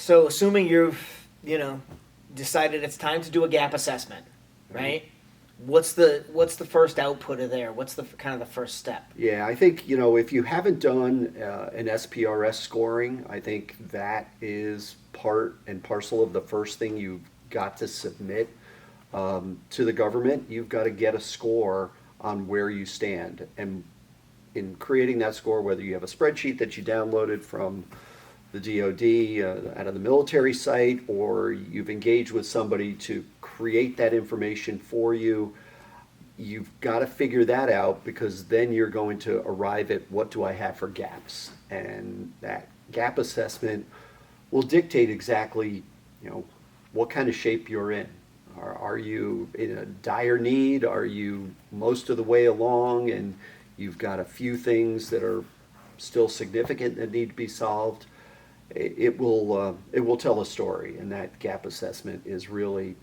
So assuming you've, decided it's time to do a gap assessment, right? What's the first output of there? What's the kind of the first step? Yeah, I think, if you haven't done an SPRS scoring, I think that is part and parcel of the first thing you've got to submit to the government. You've got to get a score on where you stand. And in creating that score, whether you have a spreadsheet that you downloaded from the DoD out of the military site, or you've engaged with somebody to create that information for you, you've got to figure that out, because then you're going to arrive at what do I have for gaps. And that gap assessment will dictate exactly, what kind of shape you're in. Are you in a dire need? Are you most of the way along and you've got a few things that are still significant that need to be solved? It will tell a story, and that gap assessment is really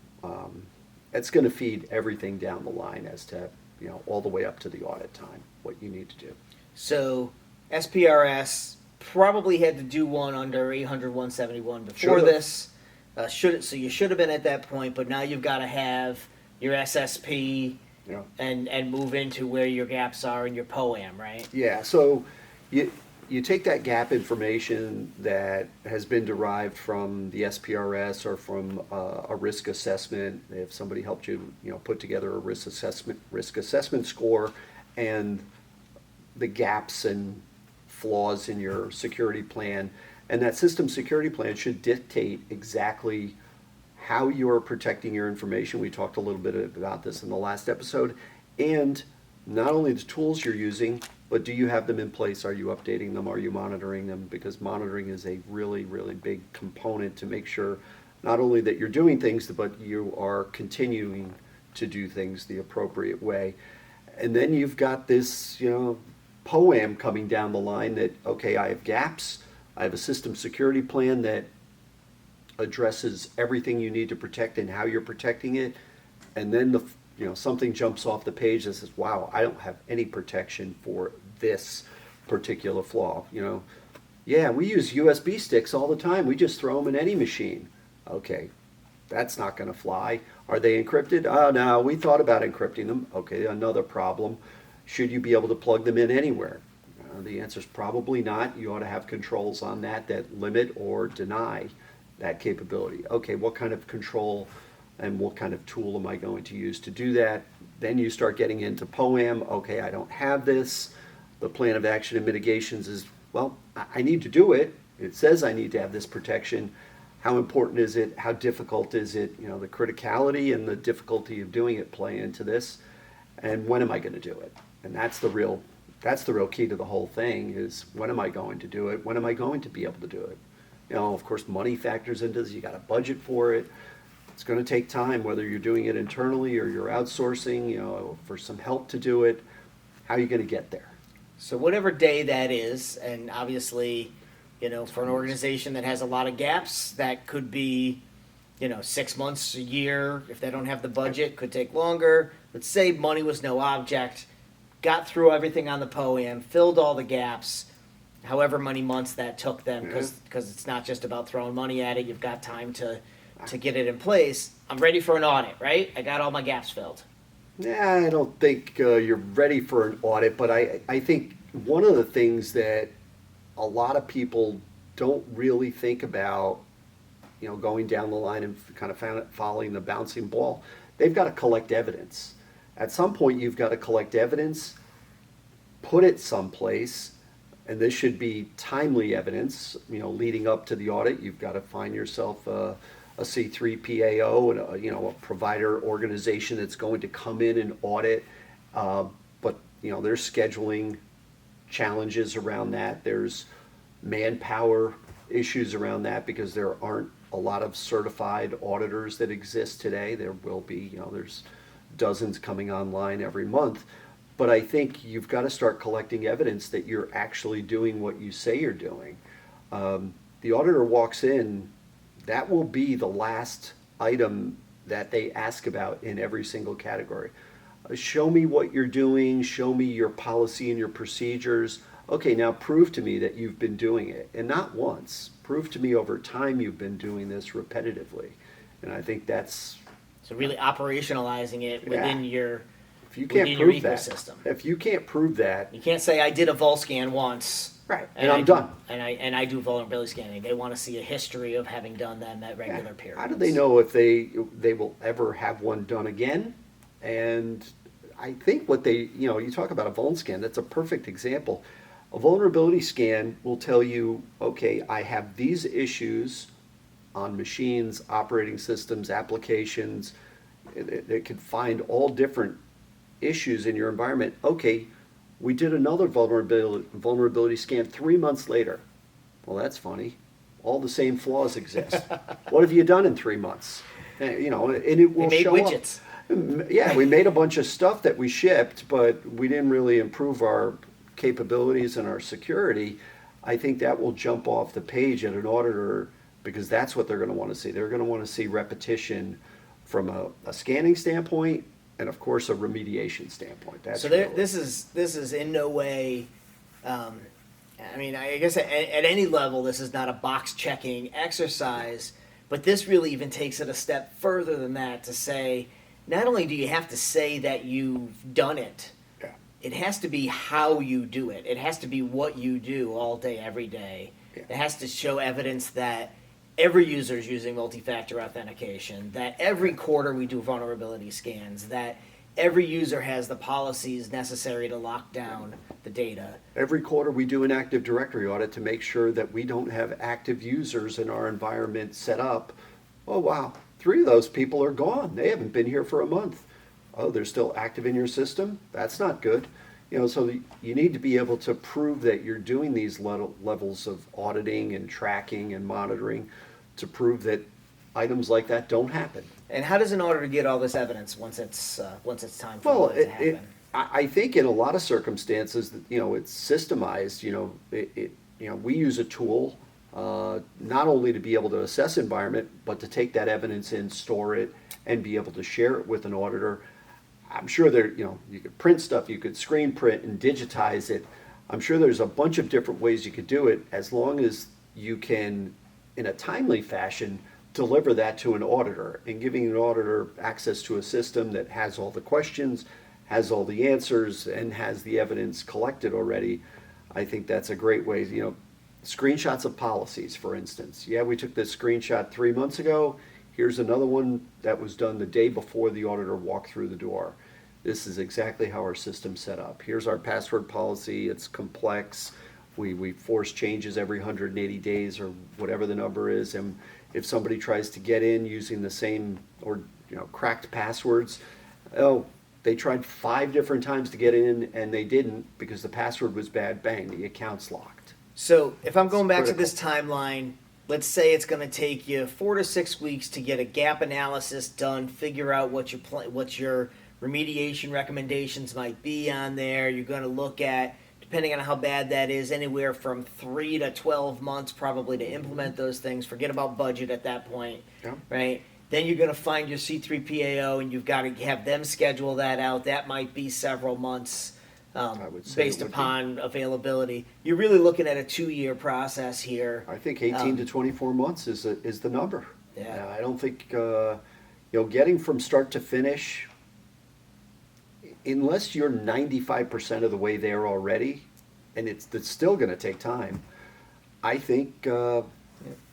it's going to feed everything down the line as to all the way up to the audit time what you need to do. So SPRS probably had to do one under 800-171 before Should've. this. So you should have been at that point, but now you've got to have your SSP Yeah. and move into where your gaps are in your POAM, right? Yeah, so you take that gap information that has been derived from the SPRS or from a risk assessment. If somebody helped you, put together a risk assessment score, and the gaps and flaws in your security plan, and that system security plan should dictate exactly how you're protecting your information. We talked a little bit about this in the last episode, and not only the tools you're using, but do you have them in place? Are you updating them? Are you monitoring them? Because monitoring is a really, really big component to make sure not only that you're doing things, but you are continuing to do things the appropriate way. And then you've got this, POAM coming down the line that, okay, I have gaps. I have a system security plan that addresses everything you need to protect and how you're protecting it. And then something jumps off the page that says, wow, I don't have any protection for this particular flaw. Yeah, we use USB sticks all the time. We just throw them in any machine. Okay, that's not going to fly. Are they encrypted? Oh, no, we thought about encrypting them. Okay, another problem. Should you be able to plug them in anywhere? The answer is probably not. You ought to have controls on that limit or deny that capability. Okay, what kind of control and what kind of tool am I going to use to do that? Then you start getting into POAM. Okay, I don't have this. The plan of action and mitigations is, well, I need to do it. It says I need to have this protection. How important is it? How difficult is it? The criticality and the difficulty of doing it play into this. And when am I going to do it? And that's the real key to the whole thing, is when am I going to do it? When am I going to be able to do it? Of course, money factors into this. You got a budget for it. It's going to take time, whether you're doing it internally or you're outsourcing, for some help to do it. How are you going to get there? So whatever day that is, and obviously, for an organization that has a lot of gaps, that could be, 6 months, a year. If they don't have the budget, could take longer. Let's say money was no object, got through everything on the POAM, filled all the gaps, however many months that took them, because it's not just about throwing money at it. You've got time to get it in place. I'm ready for an audit, right? I got all my gaps filled. Yeah, I don't think you're ready for an audit, but I think one of the things that a lot of people don't really think about, going down the line and kind of following the bouncing ball, they've got to collect evidence. At some point, you've got to collect evidence, put it someplace, and this should be timely evidence. Leading up to the audit, you've got to find yourself a C3 PAO and a provider organization that's going to come in and audit. But there's scheduling challenges around that. There's manpower issues around that, because there aren't a lot of certified auditors that exist today. There will be, there's dozens coming online every month. But I think you've got to start collecting evidence that you're actually doing what you say you're doing. The auditor walks in, that will be the last item that they ask about in every single category. Show me what you're doing, show me your policy and your procedures. Okay, now prove to me that you've been doing it, and not once. Prove to me over time you've been doing this repetitively. And I think that's, So really operationalizing it within your if you can't within your prove that, ecosystem. if you can't prove that, You can't say I did a vol scan once. right, and I I'm do- done. And I do vulnerability scanning. They want to see a history of having done them at Yeah. regular periods. How do they know if they will ever have one done again? And I think what they, you talk about a vuln scan, that's a perfect example. A vulnerability scan will tell you, okay, I have these issues on machines, operating systems, applications. It can find all different issues in your environment. Okay, we did another vulnerability scan 3 months later. Well, that's funny. All the same flaws exist. What have you done in 3 months? And it will They made show widgets. up. Yeah, we made a bunch of stuff that we shipped, but we didn't really improve our capabilities and our security. I think that will jump off the page at an auditor because that's what they're going to want to see. They're going to want to see repetition from a scanning standpoint and, of course, a remediation standpoint. That's So really- this is in no way. I mean, I guess at any level, this is not a box checking exercise, but this really even takes it a step further than that to say, not only do you have to say that you've done it, Yeah. it has to be how you do it. It has to be what you do all day, every day. Yeah. It has to show evidence that every user is using multi-factor authentication, that every quarter we do vulnerability scans, that every user has the policies necessary to lock down the data. Every quarter, we do an Active Directory audit to make sure that we don't have active users in our environment set up. Oh, wow, 3 of those people are gone. They haven't been here for a month. Oh, they're still active in your system? That's not good. So you need to be able to prove that you're doing these levels of auditing and tracking and monitoring to prove that items like that don't happen. And how does an auditor get all this evidence once it's time for Well, it to happen? I think in a lot of circumstances, it's systemized. We use a tool not only to be able to assess environment, but to take that evidence in, store it, and be able to share it with an auditor. I'm sure you could print stuff, you could screen print and digitize it. I'm sure there's a bunch of different ways you could do it as long as you can, in a timely fashion, deliver that to an auditor, and giving an auditor access to a system that has all the questions, has all the answers, and has the evidence collected already. I think that's a great way. Screenshots of policies, for instance. Yeah, we took this screenshot 3 months ago. Here's another one that was done the day before the auditor walked through the door. This is exactly how our system's set up. Here's our password policy. It's complex. We force changes every 180 days or whatever the number is. And if somebody tries to get in using the same or cracked passwords, they tried 5 different times to get in and they didn't because the password was bad. Bang, the account's locked. So if I'm going back critical. to this timeline, let's say it's going to take you 4 to 6 weeks to get a gap analysis done, figure out what your remediation recommendations might be on there. You're going to look at, depending on how bad that is, anywhere from 3 to 12 months probably to implement those things. Forget about budget at that point, Yeah. right? Then you're going to find your C3PAO and you've got to have them schedule that out. That might be several months. I would say Based it would be. upon availability. You're really looking at a 2-year process here. I think 18 to 24 months is the number. Yeah. I don't think getting from start to finish, unless you're 95% of the way there already, and it's still going to take time. I think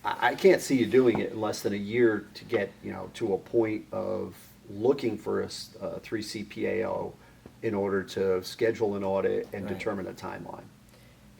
I can't see you doing it in less than a year to get to a point of looking for a 3 CPAO in order to schedule an audit and Right. determine a timeline.